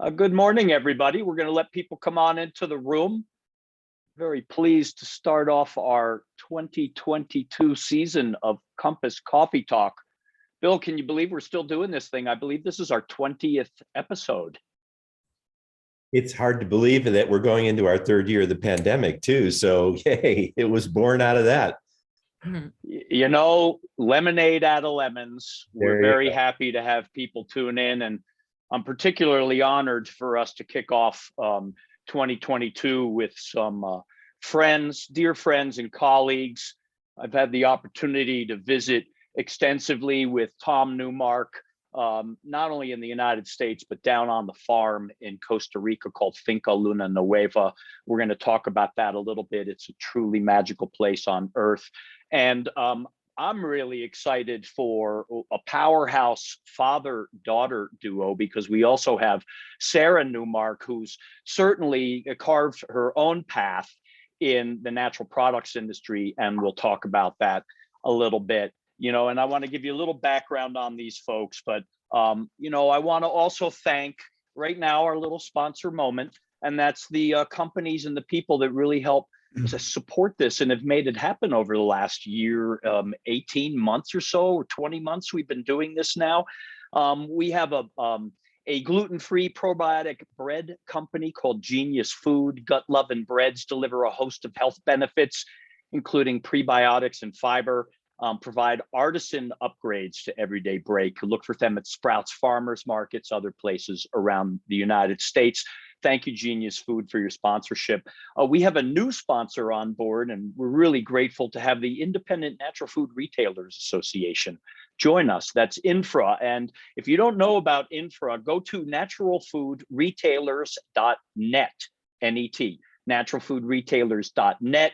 Good morning, everybody. We're going to let people come on into the room. Very pleased to start off our 2022 season of Compass Coffee Talk. Bill, can you believe we're still doing this thing? I believe this is our 20th episode. It's hard to believe that we're going into our third year of the pandemic too. So yay, it was born out of that. You know, lemonade out of lemons. We're very happy to have people tune in, and I'm particularly honored for us to kick off 2022 with some friends, dear friends and colleagues. I've had the opportunity to visit extensively with Tom Newmark, not only in the United States, but down on the farm in Costa Rica called Finca Luna Nueva. We're going to talk about that a little bit. It's a truly magical place on earth. And I'm really excited for a powerhouse father-daughter duo, because we also have Sara Newmark, who's certainly carved her own path in the natural products industry, and we'll talk about that a little bit. You know, and I want to give you a little background on these folks, but you know, I want to also thank right now our little sponsor moment, and that's the companies and the people that really help to support this and have made it happen over the last year, 18 months or so, or 20 months we've been doing this now. We have a gluten-free probiotic bread company called Genius Food. Gut-loving breads deliver a host of health benefits, including prebiotics and fiber. Provide artisan upgrades to everyday break. Look for them at Sprouts Farmers Markets, other places around the United States. Thank you, Genius Food, for your sponsorship. We have a new sponsor on board, and we're really grateful to have the Independent Natural Food Retailers Association join us. That's INFRA. And if you don't know about INFRA, go to naturalfoodretailers.net, N-E-T, naturalfoodretailers.net.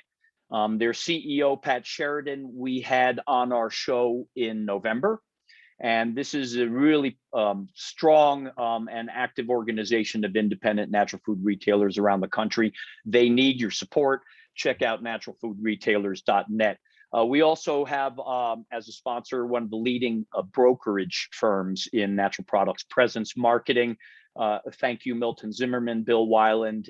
Their CEO, Pat Sheridan, we had on our show in November. And this is a really strong and active organization of independent natural food retailers around the country. They need your support. Check out naturalfoodretailers.net. We also have, as a sponsor, one of the leading brokerage firms in natural products presence marketing. Thank you, Milton Zimmerman, Bill Weiland,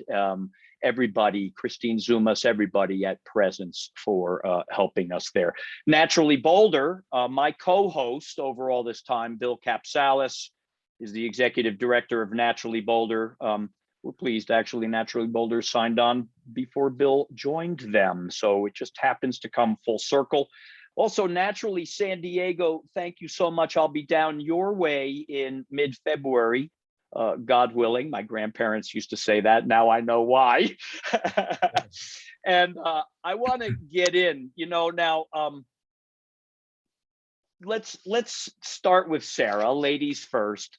everybody, Christine Zumas, everybody at Presence for helping us there. Naturally Boulder, my co-host over all this time, Bill Capsalis, is the executive director of Naturally Boulder. We're pleased, actually, Naturally Boulder signed on before Bill joined them. So it just happens to come full circle. Also, Naturally San Diego, thank you so much. I'll be down your way in mid-February. God willing. My grandparents used to say that. Now I know why. And I want to get in, you know, now let's start with Sara, ladies first.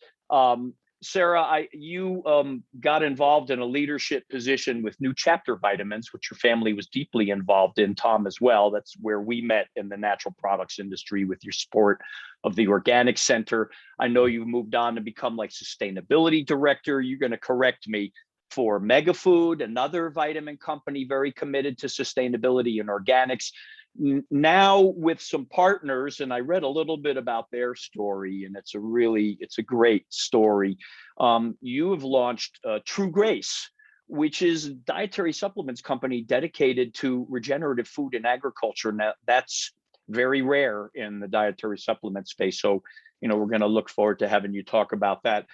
Sara, you got involved in a leadership position with New Chapter Vitamins, which your family was deeply involved in, Tom, as well. That's where we met in the natural products industry with your support of the Organic Center. I know you've moved on to become like sustainability director. You're going to correct me, for Megafood, another vitamin company very committed to sustainability and organics. Now with some partners, and I read a little bit about their story, and it's a great story. You have launched True Grace, which is a dietary supplements company dedicated to regenerative food and agriculture. Now that's very rare in the dietary supplement space. So, you know, we're going to look forward to having you talk about that.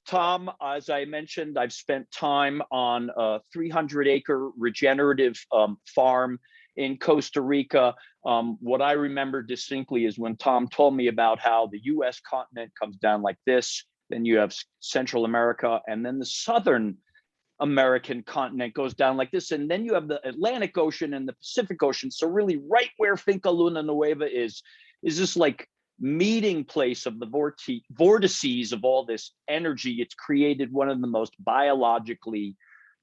Tom, as I mentioned, I've spent time on a 300-acre regenerative farm in Costa Rica. What I remember distinctly is when Tom told me about how the US continent comes down like this, then you have Central America, and then the Southern American continent goes down like this, and then you have the Atlantic Ocean and the Pacific Ocean. So really right where Finca Luna Nueva is this like meeting place of the vortices of all this energy. It's created one of the most biologically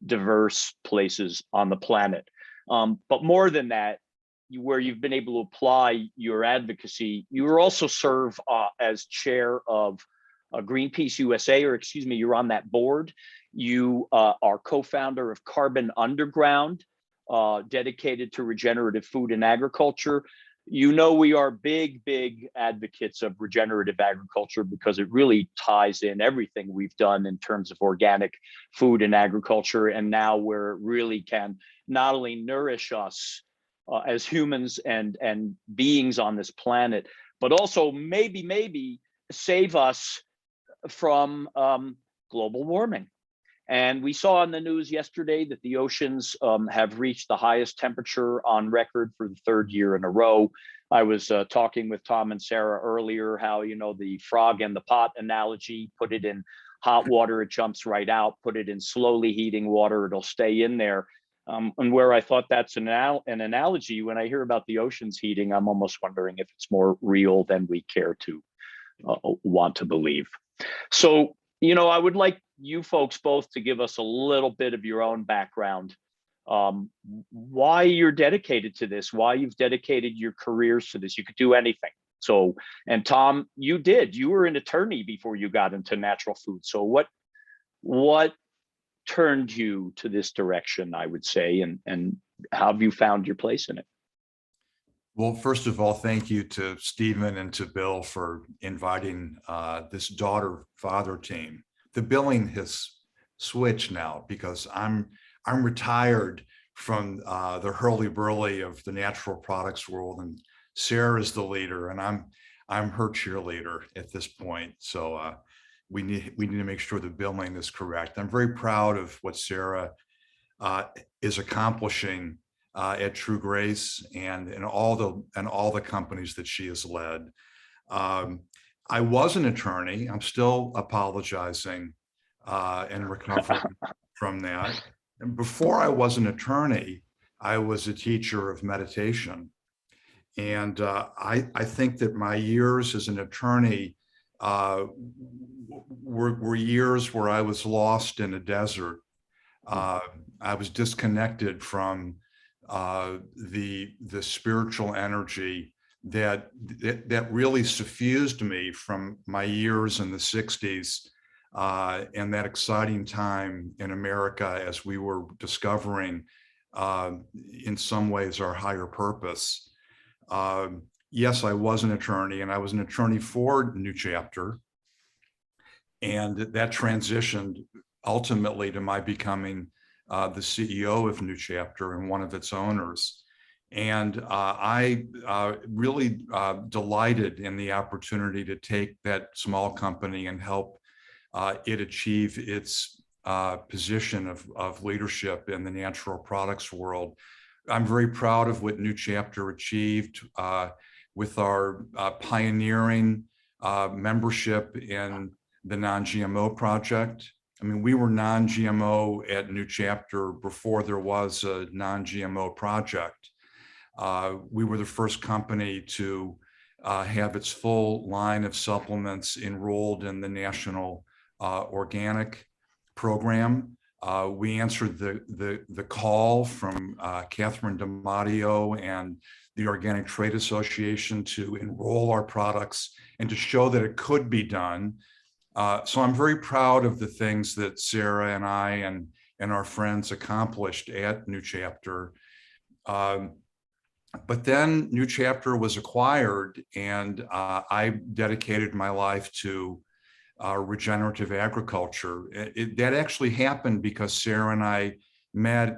diverse places on the planet. But more than that, where you've been able to apply your advocacy, you also serve as chair of Greenpeace USA, or excuse me, you're on that board. You are co-founder of Carbon Underground, dedicated to regenerative food and agriculture. You know, we are big advocates of regenerative agriculture because it really ties in everything we've done in terms of organic food and agriculture. And now where it really can not only nourish us as humans and beings on this planet, but also maybe save us from global warming. And we saw in the news yesterday that the oceans have reached the highest temperature on record for the third year in a row. I was talking with Tom and Sarah earlier how, you know, the frog in the pot analogy, put it in hot water, it jumps right out, put it in slowly heating water, it'll stay in there. And where I thought that's an analogy, when I hear about the oceans heating, I'm almost wondering if it's more real than we care to want to believe. So, you know, I would like you folks both to give us a little bit of your own background, why you're dedicated to this, why you've dedicated your careers to this. You could do anything. So, and Tom, you were an attorney before you got into natural food. So what turned you to this direction, I would say, and how have you found your place in it? Well, first of all, thank you to Stephen and to Bill for inviting this daughter-father team. The billing has switched now because I'm retired from the hurly-burly of the natural products world, and Sarah is the leader, and I'm her cheerleader at this point. So we need to make sure the billing is correct. I'm very proud of what Sarah is accomplishing at True Grace and in all the companies that she has led. I was an attorney. I'm still apologizing and recovering from that. And before I was an attorney, I was a teacher of meditation. And I think that my years as an attorney were years where I was lost in a desert. I was disconnected from the spiritual energy that really suffused me from my years in the 60s and that exciting time in America as we were discovering in some ways our higher purpose. Yes, I was an attorney, and I was an attorney for New Chapter, and that transitioned ultimately to my becoming the CEO of New Chapter and one of its owners. And I really delighted in the opportunity to take that small company and help it achieve its position of leadership in the natural products world. I'm very proud of what New Chapter achieved with our pioneering membership in the non-GMO project. I mean, we were non-GMO at New Chapter before there was a non-GMO project. We were the first company to have its full line of supplements enrolled in the National Organic Program. We answered the call from Catherine DiMatteo and the Organic Trade Association to enroll our products and to show that it could be done. So I'm very proud of the things that Sarah and I and our friends accomplished at New Chapter. But then New Chapter was acquired, and I dedicated my life to regenerative agriculture. That actually happened because Sarah and I met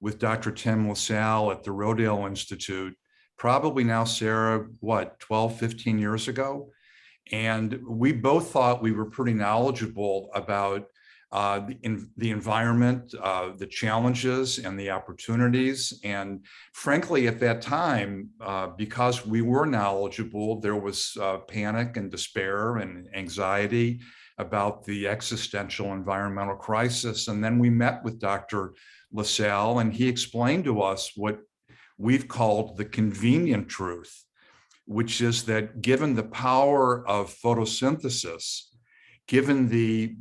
with Dr. Tim LaSalle at the Rodale Institute, probably now, Sarah, 12, 15 years ago? And we both thought we were pretty knowledgeable about the environment, the challenges and the opportunities. And frankly, at that time, because we were knowledgeable, there was panic and despair and anxiety about the existential environmental crisis. And then we met with Dr. LaSalle, and he explained to us what we've called the convenient truth, which is that given the power of photosynthesis, given the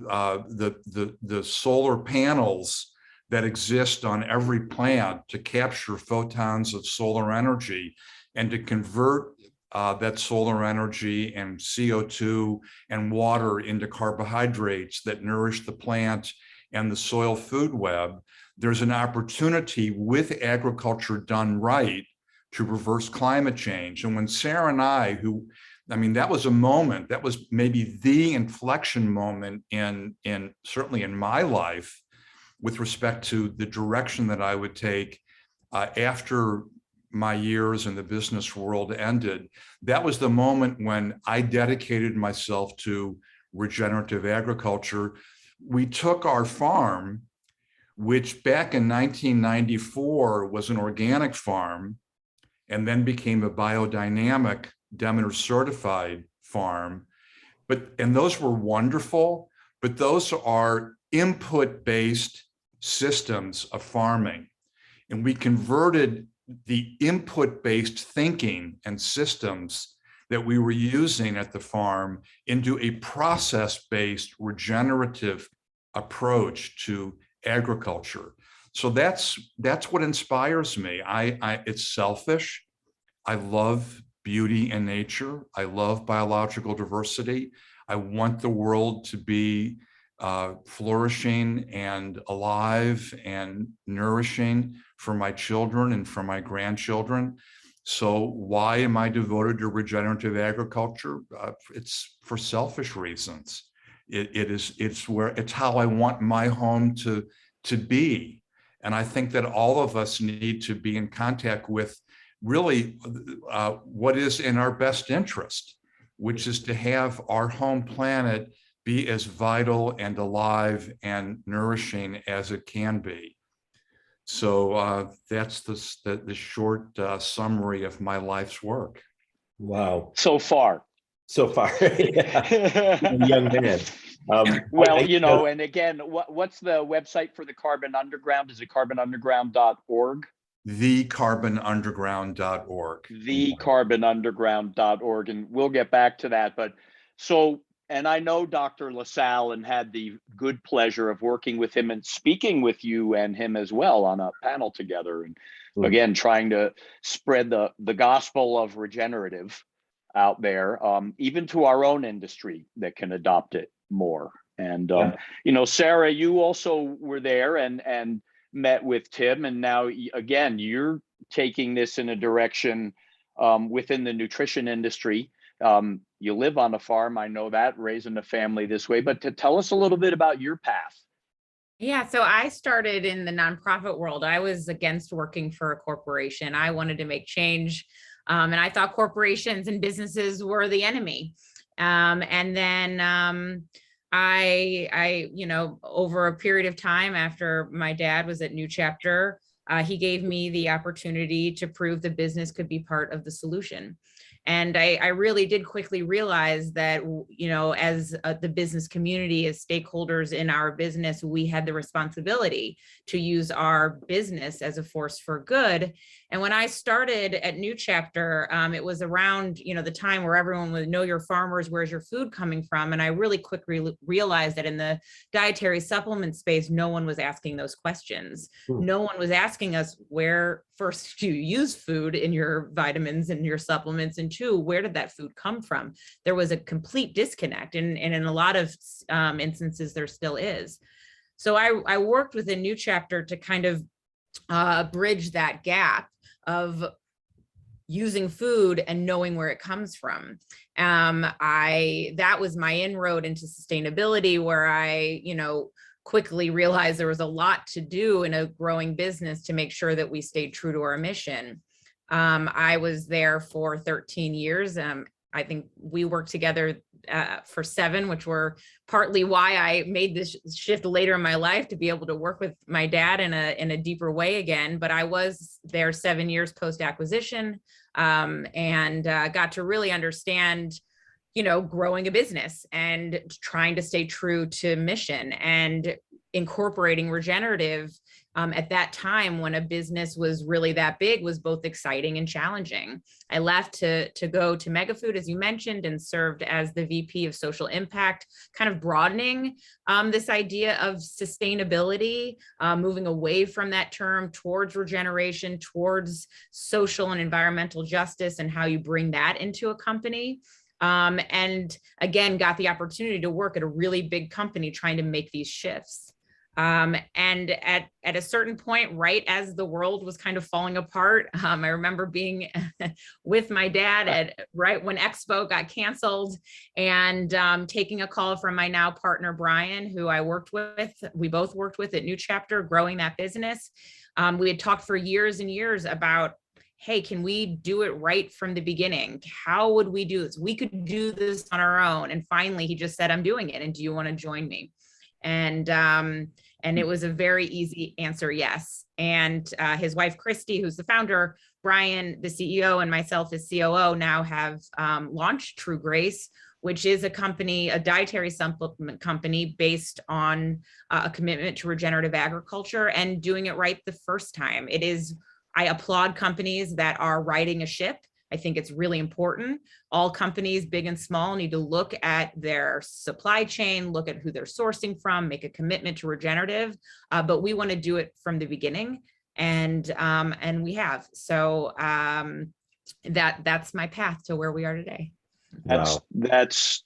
solar panels that exist on every plant to capture photons of solar energy and to convert that solar energy and CO2 and water into carbohydrates that nourish the plant and the soil food web, there's an opportunity with agriculture done right to reverse climate change. And when Sarah and I, that was a moment, that was maybe the inflection moment in certainly in my life with respect to the direction that I would take after my years in the business world ended. That was the moment when I dedicated myself to regenerative agriculture. We took our farm, which back in 1994 was an organic farm, and then became a biodynamic Demeter certified farm. And those were wonderful, but those are input-based systems of farming. And we converted the input-based thinking and systems that we were using at the farm into a process-based regenerative approach to agriculture. So that's what inspires me. It's selfish. I love beauty in nature. I love biological diversity. I want the world to be flourishing and alive and nourishing for my children and for my grandchildren. So why am I devoted to regenerative agriculture? It's for selfish reasons. It's how I want my home to be. And I think that all of us need to be in contact with really what is in our best interest, which is to have our home planet be as vital and alive and nourishing as it can be. So that's the short summary of my life's work. Wow. So far. Yeah. Young man. Well, and again, what's the website for the Carbon Underground? Is it carbonunderground.org? Thecarbonunderground.org. Thecarbonunderground.org. And we'll get back to that. But and I know Dr. LaSalle and had the good pleasure of working with him and speaking with you and him as well on a panel together. And again, trying to spread the gospel of regenerative out there, even to our own industry that can adopt it more. And, Sara, you also were there and met with Tim. And now, again, you're taking this in a direction within the nutrition industry. You live on a farm, I know that, raising a family this way, but to tell us a little bit about your path. Yeah, so I started in the nonprofit world. I was against working for a corporation. I wanted to make change, and I thought corporations and businesses were the enemy. And then I, over a period of time after my dad was at New Chapter, he gave me the opportunity to prove the business could be part of the solution. And I really did quickly realize that, as the business community, as stakeholders in our business, we had the responsibility to use our business as a force for good. And when I started at New Chapter, it was around, the time where everyone would know your farmers, where's your food coming from? And I really quickly realized that in the dietary supplement space, no one was asking those questions. No one was asking us, where first do you use food in your vitamins and your supplements, and two, where did that food come from? There was a complete disconnect, and in a lot of instances there still is. So I worked with a New Chapter to kind of bridge that gap of using food and knowing where it comes from. That was my inroad into sustainability, where I quickly realized there was a lot to do in a growing business to make sure that we stayed true to our mission. I was there for 13 years. I think we worked together for 7, which were partly why I made this shift later in my life to be able to work with my dad in a deeper way again. But I was there 7 years post-acquisition, and got to really understand growing a business and trying to stay true to mission, and incorporating regenerative at that time when a business was really that big was both exciting and challenging. I left to go to Megafood, as you mentioned, and served as the VP of social impact, kind of broadening this idea of sustainability, moving away from that term towards regeneration, towards social and environmental justice, and how you bring that into a company. And again, got the opportunity to work at a really big company trying to make these shifts. And at a certain point, right as the world was kind of falling apart, I remember being with my dad at right when Expo got canceled, and taking a call from my now partner, Brian, who we both worked with at New Chapter, growing that business. We had talked for years and years about, hey, can we do it right from the beginning? How would we do this? We could do this on our own. And finally, he just said, I'm doing it. And do you want to join me? And it was a very easy answer, yes. And his wife, Christy, who's the founder, Brian, the CEO, and myself as COO now have launched True Grace, which is a company, a dietary supplement company based on a commitment to regenerative agriculture and doing it right the first time. I applaud companies that are righting a ship. I think it's really important. All companies, big and small, need to look at their supply chain, look at who they're sourcing from, make a commitment to regenerative. But we want to do it from the beginning, and we have. So that's my path to where we are today. That's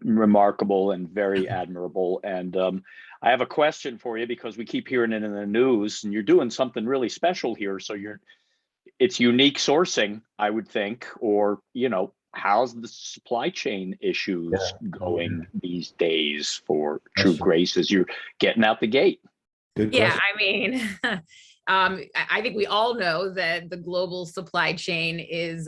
remarkable and very admirable. And I have a question for you, because we keep hearing it in the news, and you're doing something really special here. So it's unique sourcing, I would think, or, how's the supply chain issues going these days for True Grace as you're getting out the gate? Good Yeah, question. I mean, I think we all know that the global supply chain is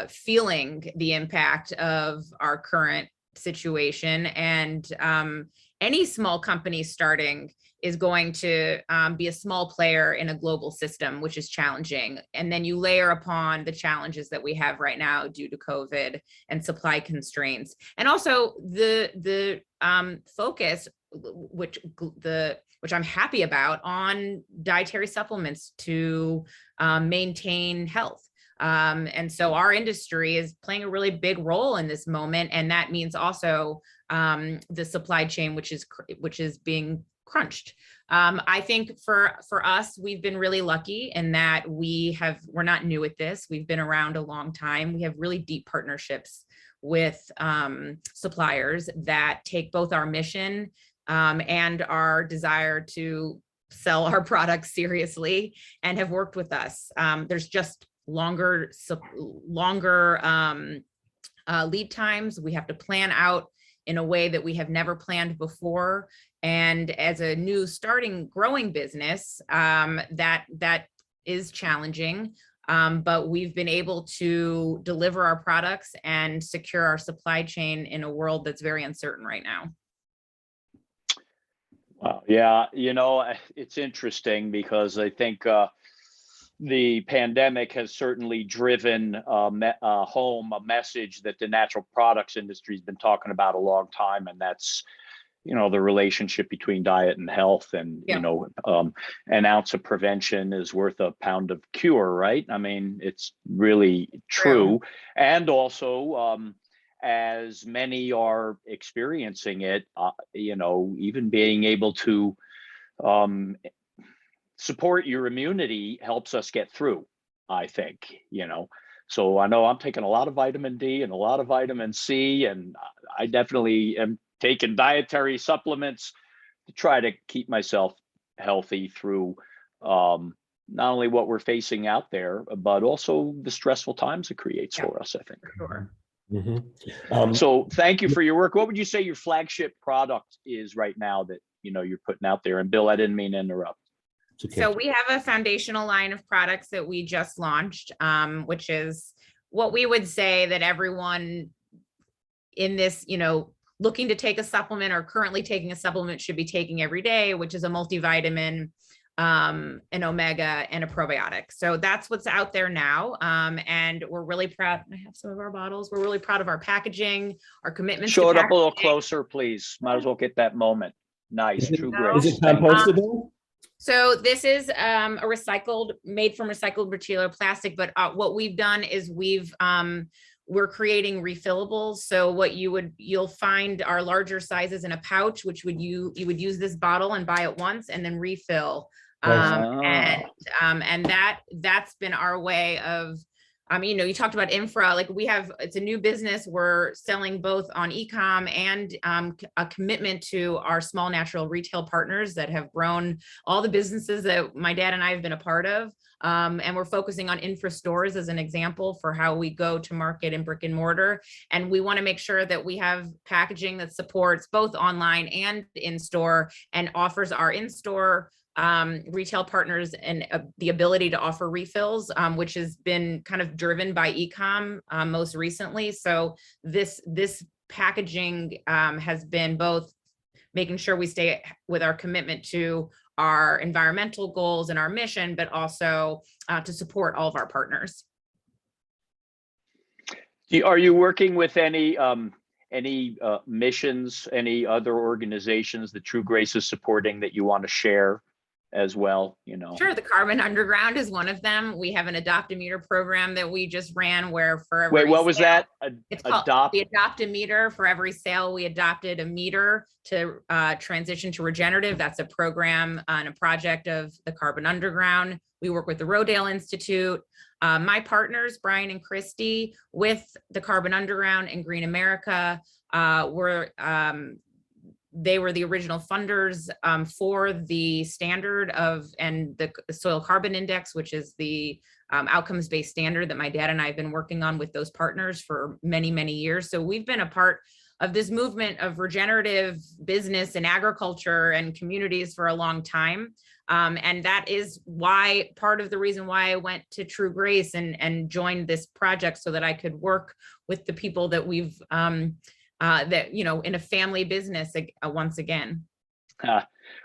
feeling the impact of our current situation, and any small company starting is going to be a small player in a global system, which is challenging. And then you layer upon the challenges that we have right now due to COVID and supply constraints, and also the focus, which I'm happy about, on dietary supplements to maintain health. And so our industry is playing a really big role in this moment, and that means also the supply chain, which is being crunched. I think for us, we've been really lucky in that we're not new at this. We've been around a long time. We have really deep partnerships with suppliers that take both our mission and our desire to sell our products seriously, and have worked with us. There's just longer lead times. We have to plan out in a way that we have never planned before. And as a new growing business, that is challenging. But we've been able to deliver our products and secure our supply chain in a world that's very uncertain right now. Wow. Yeah, it's interesting, because I think the pandemic has certainly driven home a message that the natural products industry has been talking about a long time, and that's the relationship between diet and health, and an ounce of prevention is worth a pound of cure, right? I mean, it's really true. And also, as many are experiencing it, even being able to support your immunity helps us get through, I think. So I know I'm taking a lot of vitamin D and a lot of vitamin C, and I definitely am taking dietary supplements to try to keep myself healthy through not only what we're facing out there, but also the stressful times it creates for us, I think. Sure. Mm-hmm. So thank you for your work. What would you say your flagship product is right now that you're putting out there? And Bill, I didn't mean to interrupt. Okay. So we have a foundational line of products that we just launched, which is what we would say that everyone in this, looking to take a supplement or currently taking a supplement should be taking every day, which is a multivitamin, an omega, and a probiotic. So that's what's out there now. And we're really proud. I have some of our bottles. We're really proud of our packaging, our commitments. Show it up a little closer, please. Might as well get that moment. Nice. True Grace. Is it compostable? So this is made from recycled material plastic, but what we've done is we're creating refillables. So what you'll find are larger sizes in a pouch, which you would use this bottle and buy it once and then refill. And that's been our way of You talked about infra, like it's a new business. We're selling both on e-com and a commitment to our small natural retail partners that have grown all the businesses that my dad and I have been a part of. And we're focusing on infra stores as an example for how we go to market in brick and mortar. And we want to make sure that we have packaging that supports both online and in store and offers our in-store retail partners and the ability to offer refills, which has been kind of driven by e-com most recently. So this packaging has been both making sure we stay with our commitment to our environmental goals and our mission, but also to support all of our partners. Are you working with any missions, any other organizations that True Grace is supporting that you want to share as well? Sure, the Carbon Underground is one of them. We have an Adopt-A-Meter program that we just ran where for every what was that? It's called the Adopt-A-Meter. For every sale, we adopted a meter to transition to regenerative. That's a program and a project of the Carbon Underground. We work with the Rodale Institute. My partners, Brian and Christy, with the Carbon Underground and Green America, they were the original funders for the standard and the soil carbon index, which is the outcomes-based standard that my dad and I have been working on with those partners for many, many years. So we've been a part of this movement of regenerative business and agriculture and communities for a long time. And that is part of the reason why I went to True Grace and joined this project, so that I could work with the people that we've in a family business once again.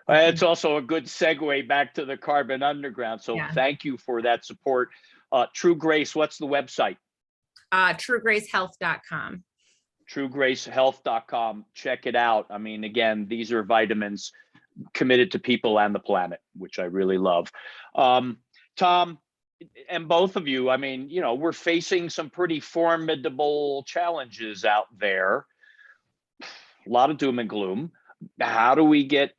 It's also a good segue back to the Carbon Underground. So Thank you for that support. True Grace, what's the website? TrueGraceHealth.com. TrueGraceHealth.com. Check it out. I mean, again, these are vitamins committed to people and the planet, which I really love. Tom, and both of you, I mean, we're facing some pretty formidable challenges out there. A lot of doom and gloom. How do we get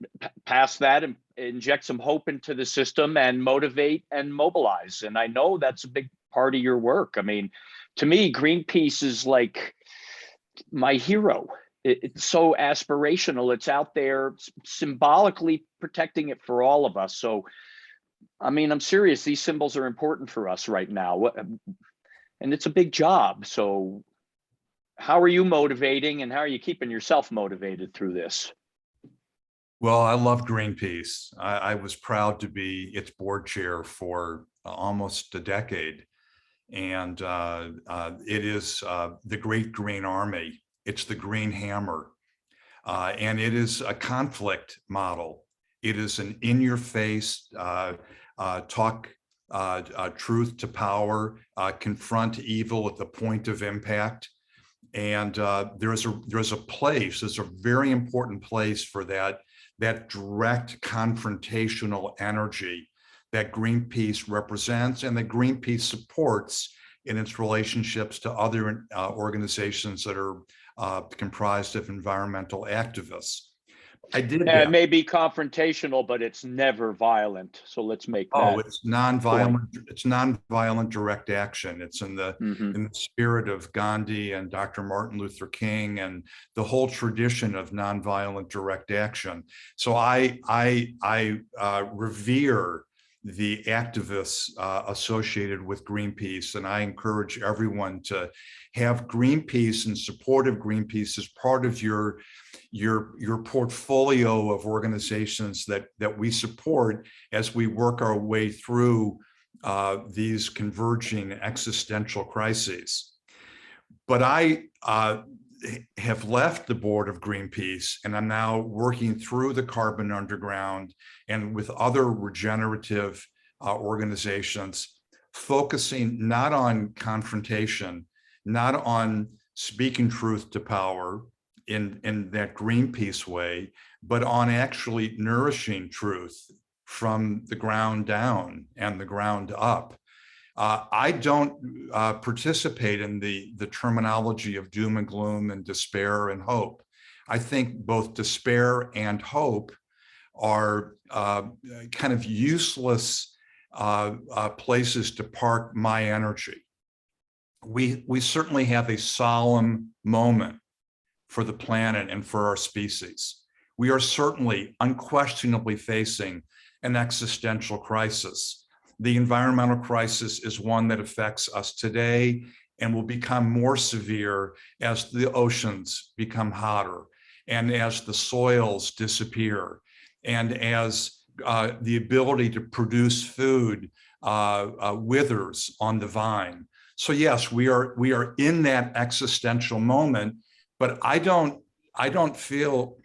past that and inject some hope into the system and motivate and mobilize? And I know that's a big part of your work. I mean, to me, Greenpeace is like my hero. It's so aspirational. It's out there symbolically protecting it for all of us. So, I mean, I'm serious. These symbols are important for us right now. And it's a big job. So how are you motivating, and how are you keeping yourself motivated through this? Well, I love Greenpeace. I was proud to be its board chair for almost a decade. And it is the Great Green Army. It's the Green Hammer. And it is a conflict model. It is an in-your-face, talk truth to power, confront evil at the point of impact. And there's a very important place for that direct confrontational energy that Greenpeace represents and that Greenpeace supports in its relationships to other organizations that are comprised of environmental activists. I did that. It may be confrontational, but it's never violent. So let's make that. It's nonviolent. It's nonviolent direct action. It's in the in the spirit of Gandhi and Dr. Martin Luther King and the whole tradition of nonviolent direct action. So I revere the activists associated with Greenpeace, and I encourage everyone to have Greenpeace and support of Greenpeace as part of your portfolio of organizations that we support as we work our way through these converging existential crises. But I have left the board of Greenpeace, and I'm now working through the Carbon Underground and with other regenerative organizations, focusing not on confrontation, not on speaking truth to power in that Greenpeace way, but on actually nourishing truth from the ground down and the ground up. I don't participate in the terminology of doom and gloom and despair and hope. I think both despair and hope are kind of useless places to park my energy. we certainly have a solemn moment for the planet and for our species. We are certainly unquestionably facing an existential crisis. The environmental crisis is one that affects us today and will become more severe as the oceans become hotter and as the soils disappear and as the ability to produce food withers on the vine. So yes, we are in that existential moment, but I don't feel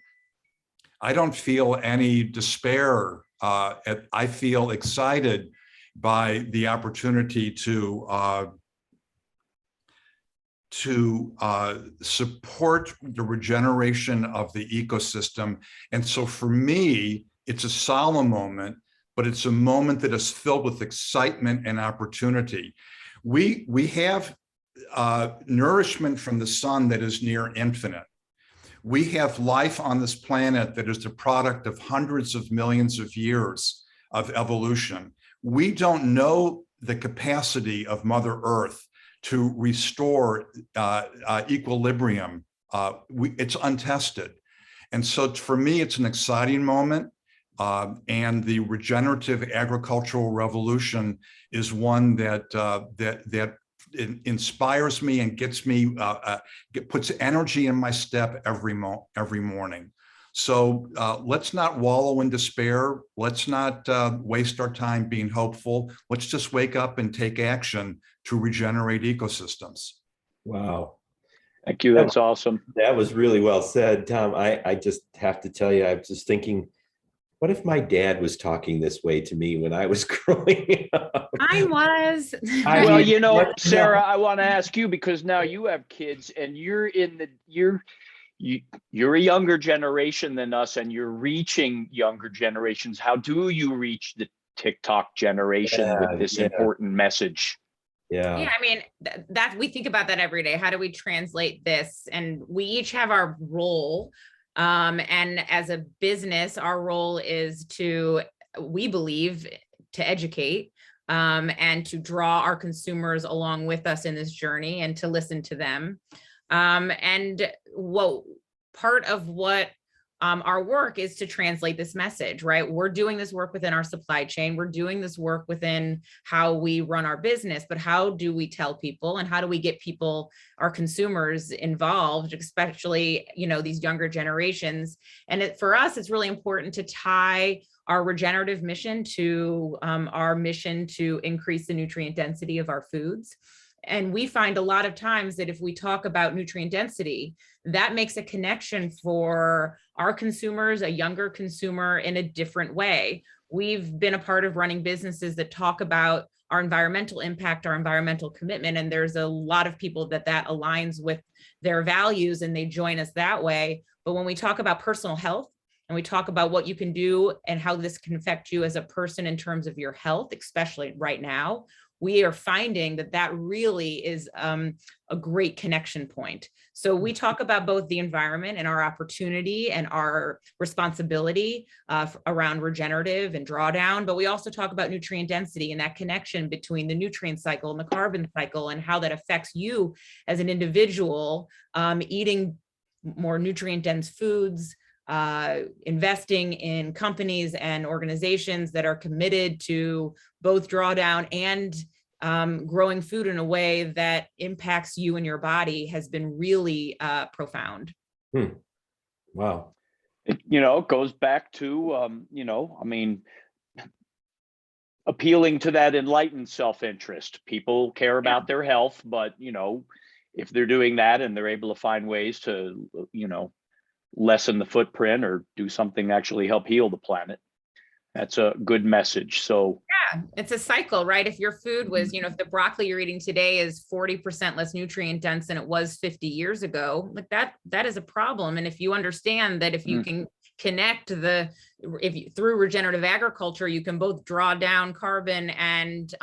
any despair. I feel excited by the opportunity to support the regeneration of the ecosystem. And so for me, it's a solemn moment, but it's a moment that is filled with excitement and opportunity. We have nourishment from the sun that is near infinite. We have life on this planet that is the product of hundreds of millions of years of evolution. We don't know the capacity of Mother Earth to restore equilibrium. It's untested. And so for me, it's an exciting moment. And the regenerative agricultural revolution is one that inspires me and gets me, puts energy in my step every morning. So let's not wallow in despair. Let's not waste our time being hopeful. Let's just wake up and take action to regenerate ecosystems. Wow. Thank you. That's awesome. That was really well said, Tom. I just have to tell you, I was just thinking, what if my dad was talking this way to me when I was growing up? I was. Well, you know, Sara, I want to ask you, because now you have kids and you're a younger generation than us and you're reaching younger generations. How do you reach the TikTok generation with this important message? Yeah, I mean, that we think about that every day. How do we translate this? And we each have our role. And as a business, our role is we believe, to educate and to draw our consumers along with us in this journey and to listen to them. And part of what our work is to translate this message, right? We're doing this work within our supply chain. We're doing this work within how we run our business, but how do we tell people and how do we get people, our consumers, involved, especially, these younger generations? And for us, it's really important to tie our regenerative mission to our mission to increase the nutrient density of our foods. And we find a lot of times that if we talk about nutrient density, that makes a connection for our consumers, a younger consumer, in a different way. We've been a part of running businesses that talk about our environmental impact, our environmental commitment, and there's a lot of people that aligns with their values and they join us that way. But when we talk about personal health and we talk about what you can do and how this can affect you as a person in terms of your health, especially right now, we are finding that really is a great connection point. So we talk about both the environment and our opportunity and our responsibility around regenerative and drawdown, but we also talk about nutrient density and that connection between the nutrient cycle and the carbon cycle and how that affects you as an individual, eating more nutrient dense foods, investing in companies and organizations that are committed to both drawdown and growing food in a way that impacts you and your body has been really profound. Wow. It goes back to, appealing to that enlightened self-interest. People care about their health, but, if they're doing that and they're able to find ways to, lessen the footprint or do something to actually help heal the planet, that's a good message. So yeah, it's a cycle, right? If your food was, if the broccoli you're eating today is 40% less nutrient dense than it was 50 years ago, like that is a problem. And if you understand that if you can connect through regenerative agriculture, you can both draw down carbon and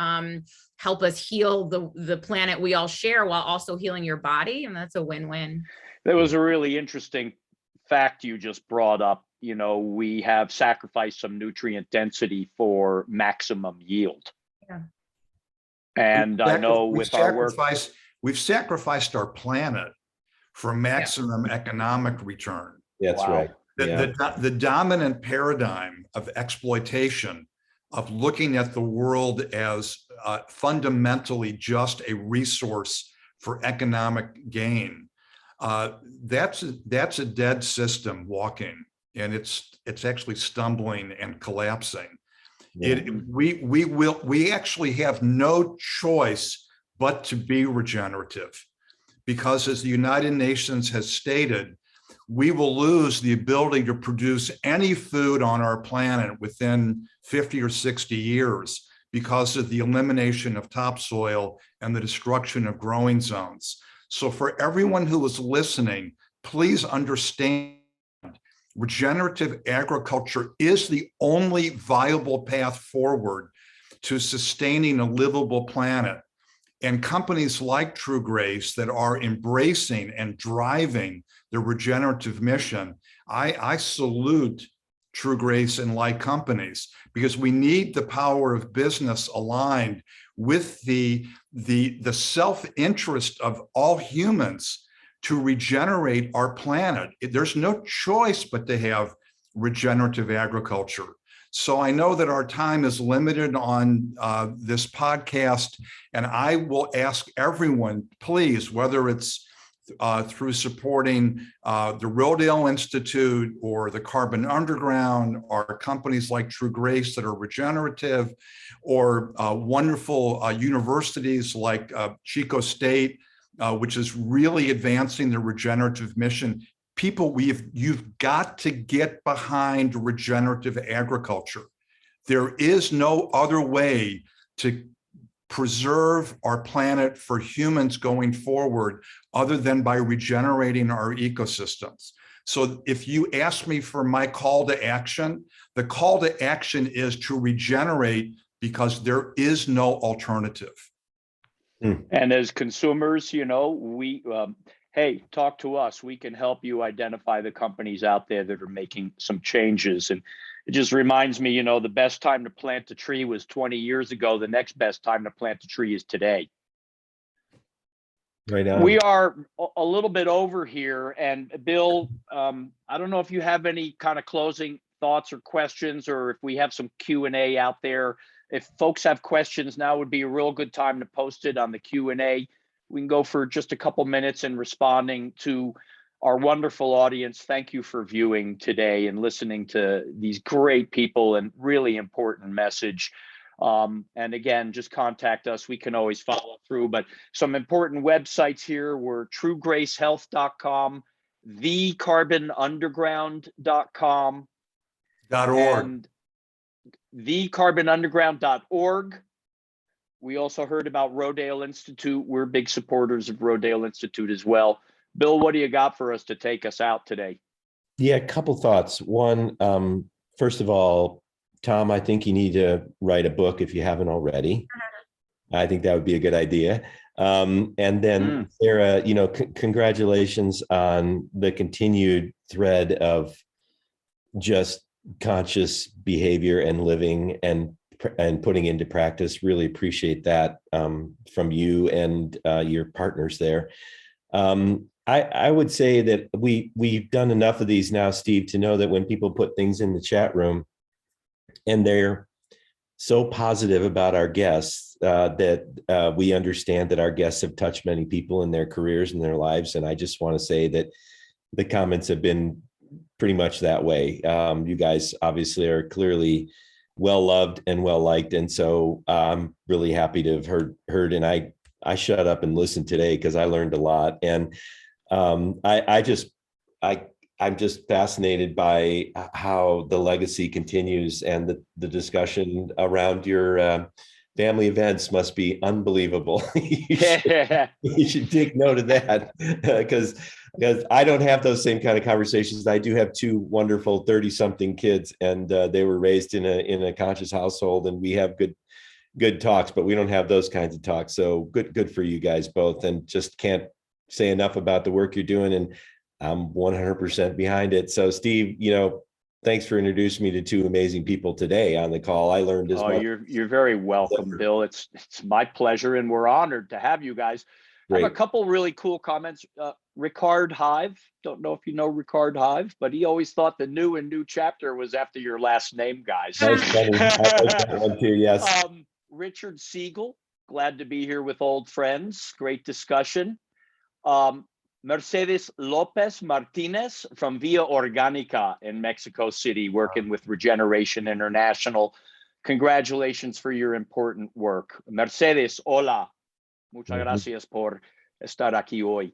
help us heal the planet we all share while also healing your body. And that's a win-win. That was a really interesting fact you just brought up. We have sacrificed some nutrient density for maximum yield. Yeah. And I know with our work, We've sacrificed our planet for maximum economic return. That's Wow. right. Yeah. The dominant paradigm of exploitation, of looking at the world as fundamentally just a resource for economic gain, that's a dead system walking, and it's actually stumbling and collapsing. Yeah. We actually have no choice but to be regenerative, because as the United Nations has stated, we will lose the ability to produce any food on our planet within 50 or 60 years because of the elimination of topsoil and the destruction of growing zones. So for everyone who is listening, please understand, regenerative agriculture is the only viable path forward to sustaining a livable planet. And companies like True Grace that are embracing and driving the regenerative mission, I salute True Grace and like companies, because we need the power of business aligned with the self-interest of all humans to regenerate our planet. There's no choice but to have regenerative agriculture. So I know that our time is limited on this podcast, and I will ask everyone, please, whether it's through supporting the Rodale Institute or the Carbon Underground, or companies like True Grace that are regenerative, or wonderful universities like Chico State, which is really advancing the regenerative mission. People, you've got to get behind regenerative agriculture. There is no other way to preserve our planet for humans going forward other than by regenerating our ecosystems. So if you ask me for my call to action, the call to action is to regenerate, because there is no alternative. And as consumers, we hey, talk to us. We can help you identify the companies out there that are making some changes. And it just reminds me, the best time to plant a tree was 20 years ago. The next best time to plant a tree is today. Right on. We are a little bit over here. And Bill, I don't know if you have any kind of closing thoughts or questions, or if we have some Q&A out there. If folks have questions, now would be a real good time to post it on the Q&A. We can go for just a couple minutes in responding to our wonderful audience. Thank you for viewing today and listening to these great people and really important message. And again, just contact us. We can always follow through, but some important websites here were truegracehealth.com, thecarbonunderground.com, .org. and thecarbonunderground.org. We also heard about Rodale Institute. We're big supporters of Rodale Institute as well. Bill, what do you got for us to take us out today? Yeah, a couple thoughts. One, first of all, Tom, I think you need to write a book if you haven't already. I think that would be a good idea. And then Sara, congratulations on the continued thread of just conscious behavior and living and putting into practice. Really appreciate that from you and your partners there. I would say that we've done enough of these now, Steve, to know that when people put things in the chat room and they're so positive about our guests, that we understand that our guests have touched many people in their careers and their lives. And I just want to say that the comments have been pretty much that way. You guys obviously are clearly well loved and well liked, and so I'm really happy to have heard. And I shut up and listened today because I learned a lot. And I'm just fascinated by how the legacy continues, and the discussion around your family events must be unbelievable. You should take note of that, because I don't have those same kind of conversations. I do have two wonderful 30-something kids, and they were raised in a conscious household, and we have good talks, but we don't have those kinds of talks. So good for you guys both, and just can't say enough about the work you're doing, and I'm 100% behind it. So Steve, thanks for introducing me to two amazing people today on the call. I learned as much. You're very welcome, Bill. It's my pleasure, and we're honored to have you guys. I have a Great. couple really cool comments. Ricard Hive, don't know if you know Ricard Hive, but he always thought the new chapter was after your last name, guys. That was funny. I like that one too. Yes. Richard Siegel, glad to be here with old friends. Great discussion. Mercedes Lopez Martinez from Via Organica in Mexico City, working with Regeneration International. Congratulations for your important work. Mercedes, hola. Muchas gracias por estar aquí hoy.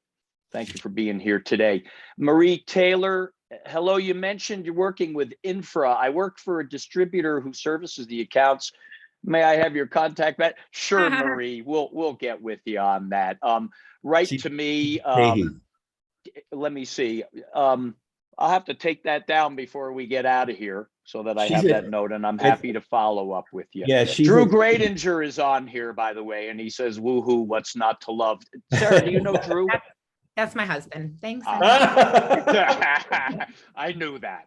Thank you for being here today. Marie Taylor, hello. You mentioned you're working with Infra. I work for a distributor who services the accounts. May I have your contact? Sure, Marie. We'll get with you on that. Write to me. Let me see. I'll have to take that down before we get out of here so that I have that note, and I'm happy to follow up with you. Yeah, Drew Gradinger is on here, by the way, and he says, woohoo, what's not to love? Sarah, do you know Drew? That's my husband. Thanks. I knew that.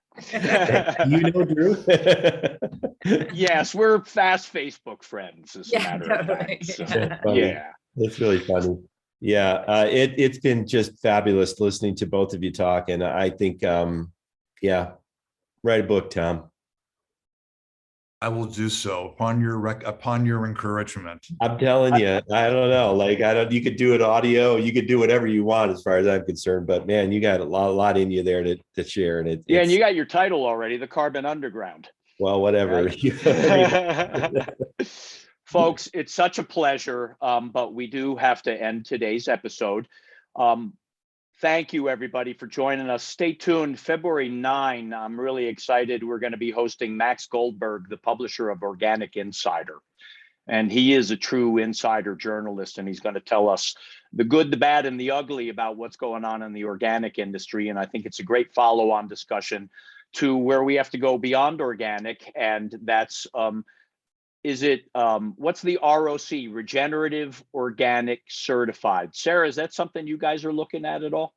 You know Drew? Yes, we're fast Facebook friends, as a matter of fact. So, yeah. That's really funny. Yeah, it's been just fabulous listening to both of you talk, and I think, yeah, write a book, Tom. I will do so upon your encouragement. I'm telling you, I don't know. Like, you could do it audio, you could do whatever you want as far as I'm concerned, but man, you got a lot in you there to share. And yeah, and you got your title already, The Carbon Underground. Well, whatever. Right? Folks, it's such a pleasure, but we do have to end today's episode. Thank you, everybody, for joining us. Stay tuned. February 9, I'm really excited. We're going to be hosting Max Goldberg, the publisher of Organic Insider. And he is a true insider journalist, and he's going to tell us the good, the bad, and the ugly about what's going on in the organic industry. And I think it's a great follow-on discussion to where we have to go beyond organic, and that's what's the ROC, Regenerative Organic Certified? Sarah, is that something you guys are looking at all?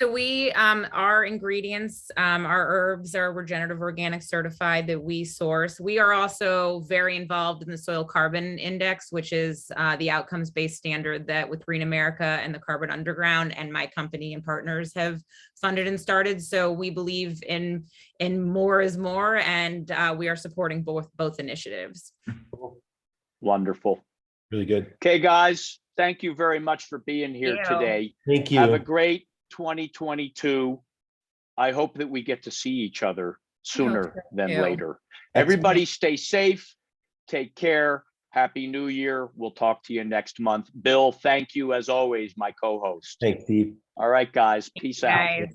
So we, our ingredients, our herbs are regenerative organic certified that we source. We are also very involved in the soil carbon index, which is the outcomes-based standard that with Green America and the Carbon Underground and my company and partners have funded and started. So we believe in more is more, and we are supporting both initiatives. Wonderful. Really good. Okay, guys, thank you very much for being here today. Thank you. Have a great 2022. I hope that we get to see each other sooner than later. Everybody stay safe, take care. Happy New Year. We'll talk to you next month. Bill, thank you as always, my co-host. Thanks, Steve. All right, guys. Peace out.